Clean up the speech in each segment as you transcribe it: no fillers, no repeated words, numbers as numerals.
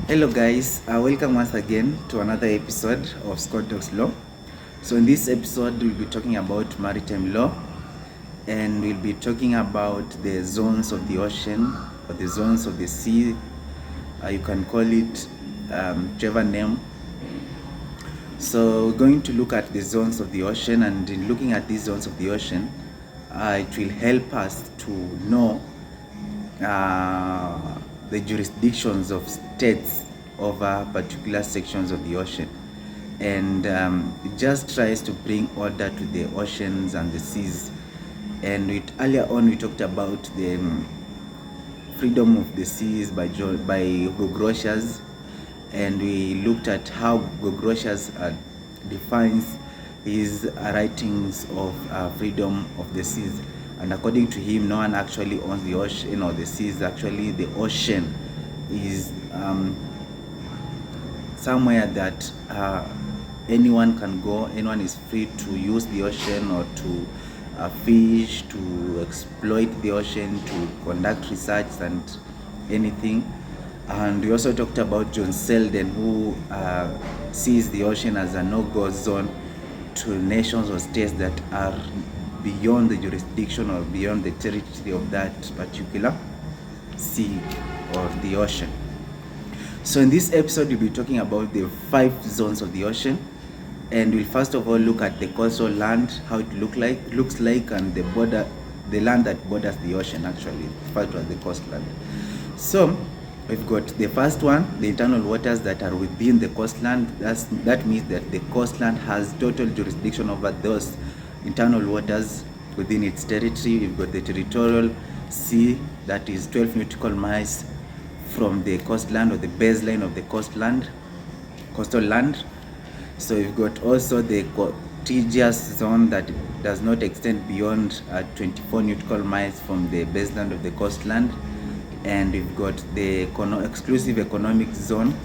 Hello guys, welcome once again to another episode of Scott Talks Law. So in this episode we'll be talking about maritime law, and we'll be talking about the zones of the ocean or the zones of the sea. You can call it whichever name. So we're going to look at the zones of the ocean, and in looking at these zones of the ocean, it will help us to know the jurisdictions of states over particular sections of the ocean, and it just tries to bring order to the oceans and the seas. And earlier on we talked about the freedom of the seas by Grotius, and we looked at how Grotius defines his writings of freedom of the seas. And according to him, no one actually owns the ocean or the seas. Actually, the ocean is somewhere that anyone can go. Anyone is free to use the ocean or to fish, to exploit the ocean, to conduct research and anything. And we also talked about John Selden, who sees the ocean as a no-go zone to nations or states that are beyond the jurisdiction or beyond the territory of that particular sea or the ocean. So in this episode we'll be talking about the 5 zones of the ocean, and we'll first of all look at the coastal land, how it looks like, and the land that borders the ocean. Actually, referred to as the coastland. So we've got the first one, the internal waters that are within the coastland. That means that the coastland has total jurisdiction over those internal waters within its territory. We've got the territorial sea, that is 12 nautical miles from the coastland or the baseline of the coastal land. So we've got also the contegious zone that does not extend beyond 24 nautical miles from the baseline of the coastland. And we've got the exclusive economic zone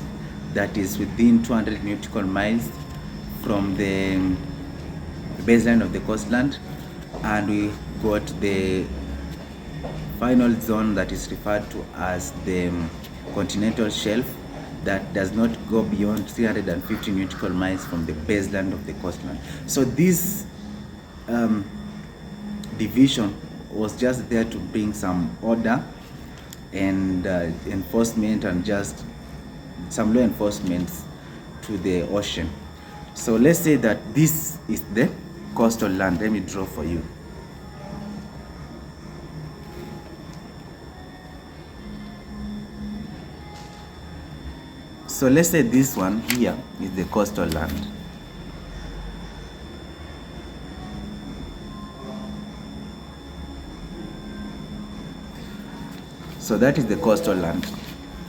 that is within 200 nautical miles from the baseline of the coastland. And we got the final zone that is referred to as the continental shelf that does not go beyond 350 nautical miles from the baseline of the coastland. So this division was just there to bring some order and enforcement, and just some law enforcement to the ocean. So let's say that this is the coastal land. Let me draw for you. So let's say this one here is the coastal land. So that is the coastal land,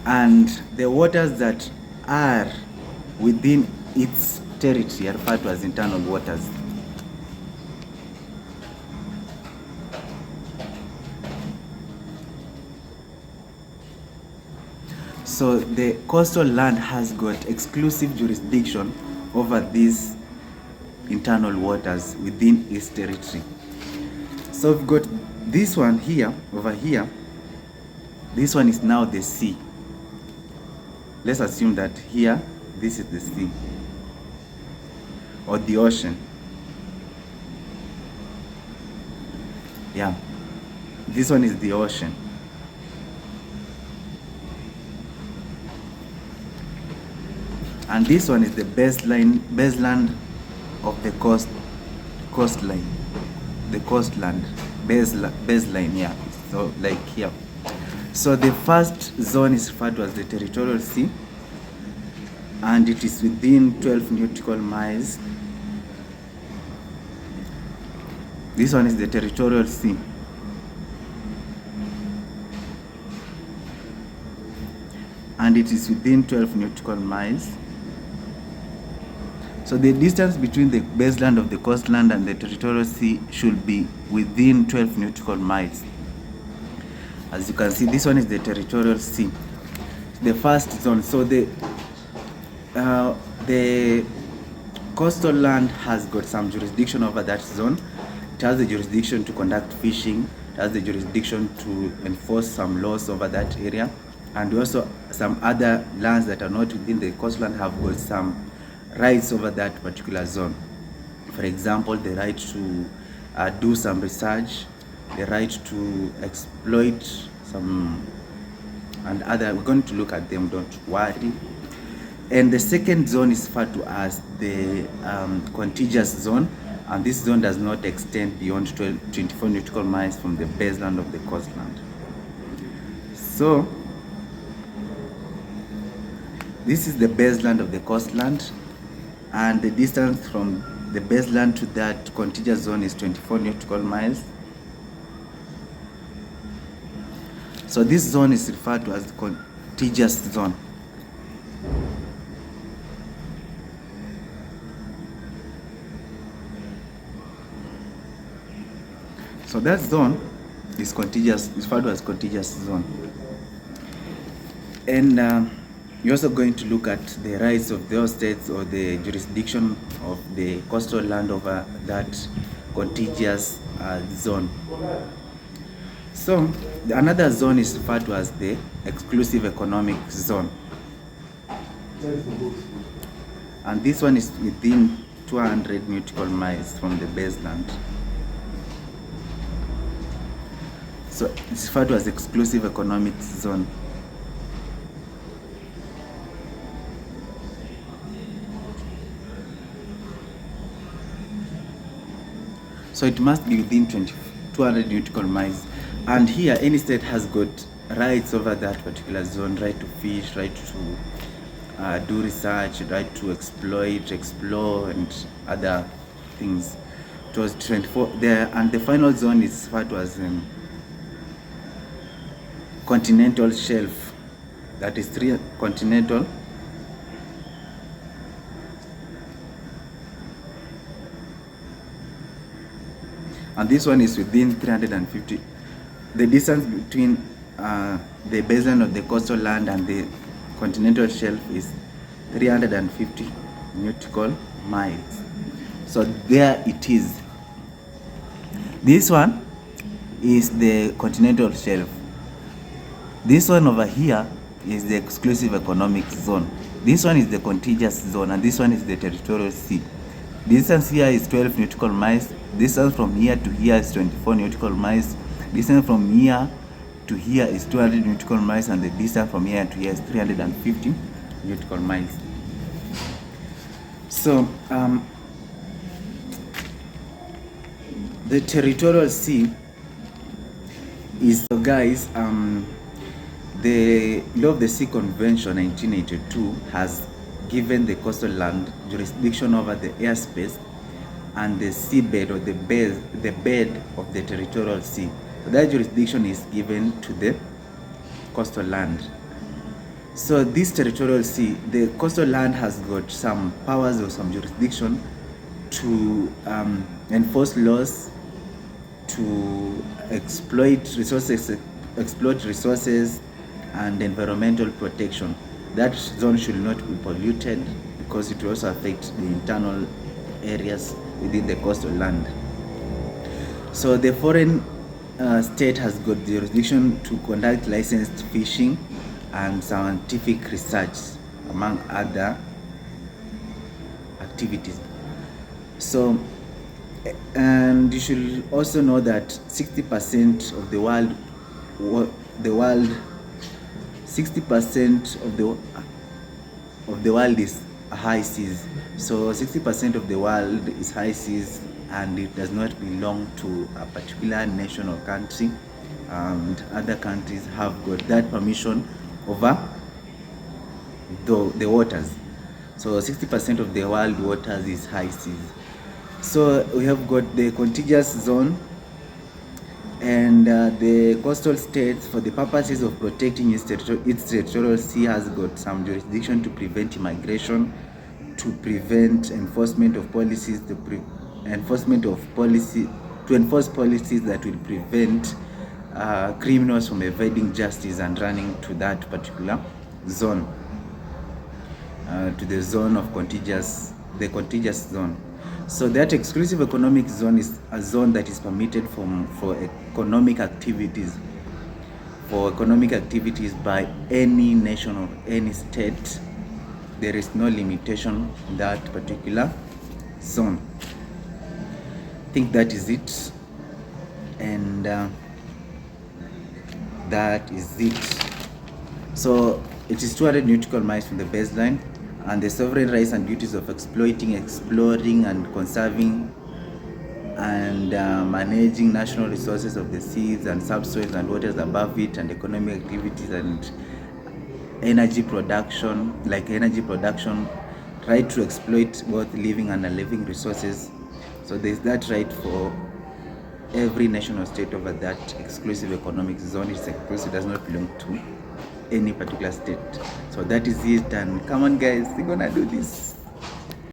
and the waters that are within its territory are referred to as internal waters. So the coastal land has got exclusive jurisdiction over these internal waters within its territory. So we've got this one here, over here. This one is now the sea. Let's assume that here, this is the sea or the ocean. Yeah, this one is the ocean. And this one is the baseline of the coastline. The coastland, baseline, yeah. So like here. So the first zone is referred to as the Territorial Sea, and it is within 12 nautical miles. This one is the Territorial Sea. And it is within 12 nautical miles. So the distance between the baseline of the coastland and the Territorial Sea should be within 12 nautical miles. As you can see, this one is the Territorial Sea, the first zone. So the coastal land has got some jurisdiction over that zone. It has the jurisdiction to conduct fishing. It has the jurisdiction to enforce some laws over that area. and also some other lands that are not within the coastline have got some rights over that particular zone. For example, the right to do some research, the right to exploit some and other. We're going to look at them, don't worry. And the second zone is referred to as the contegious zone, and this zone does not extend beyond 24 nautical miles from the baseline of the coastland. So this is the baseline of the coastland, and the distance from the baseline to that contegious zone is 24 nautical miles. So this zone is referred to as the contegious zone. So that zone is contegious, is referred to as contegious zone. And you're also going to look at the rights of those states or the jurisdiction of the coastal land over that contegious zone. So another zone is referred to as the exclusive economic zone, and this one is within 200 nautical miles from the baseline. So it's referred to as exclusive economic zone. So it must be within 200 nautical miles. And here, any state has got rights over that particular zone: right to fish, right to do research, right to exploit, explore, and other things. It was 24 there, and the final zone is referred to as continental shelf. That is 3 continental. And this one is within 350. The distance between the baseline of the coastal land and the continental shelf is 350 nautical miles. So there it is. This one is the continental shelf. This one over here is the exclusive economic zone. This one is the contegious zone, and this one is the territorial sea. Distance here is 12 nautical miles. Distance from here to here is 24 nautical miles. Distance from here to here is 200 nautical miles, and the distance from here to here is 350 nautical miles. So the territorial sea is, so guys, the Law of the Sea Convention 1982 has given the coastal land jurisdiction over the airspace and the seabed, or the bed of the territorial sea. So that jurisdiction is given to the coastal land. So this territorial sea, the coastal land has got some powers or some jurisdiction to enforce laws, to exploit resources, and environmental protection. That zone should not be polluted because it will also affect the internal areas within the coastal land. So the foreign state has got jurisdiction to conduct licensed fishing and scientific research, among other activities. So, and you should also know that 60% of the world, 60% of the world is high seas. So 60% of the world is high seas, and it does not belong to a particular nation or country, and other countries have got that permission over the waters. So 60% of the world waters is high seas. So we have got the contiguous zone, and the coastal states, for the purposes of protecting its territorial sea, has got some jurisdiction to prevent immigration, to prevent enforcement of policies, to enforce policies that will prevent criminals from evading justice and running to that particular zone, to the zone of the contegious zone. So that exclusive economic zone is a zone that is permitted for economic activities for economic activities by any nation or any state. There is no limitation in that particular zone. I think that is it, and that is it. So it is 200 nautical miles from the baseline, and the sovereign rights and duties of exploiting, exploring, and conserving and managing national resources of the seas and subsoils and waters above it, and economic activities and energy production, right to exploit both living and non-living resources. So there's that right for every nation or state over that exclusive economic zone. It's exclusive, does not belong to any particular state. So that is it, and come on guys, we're gonna do this.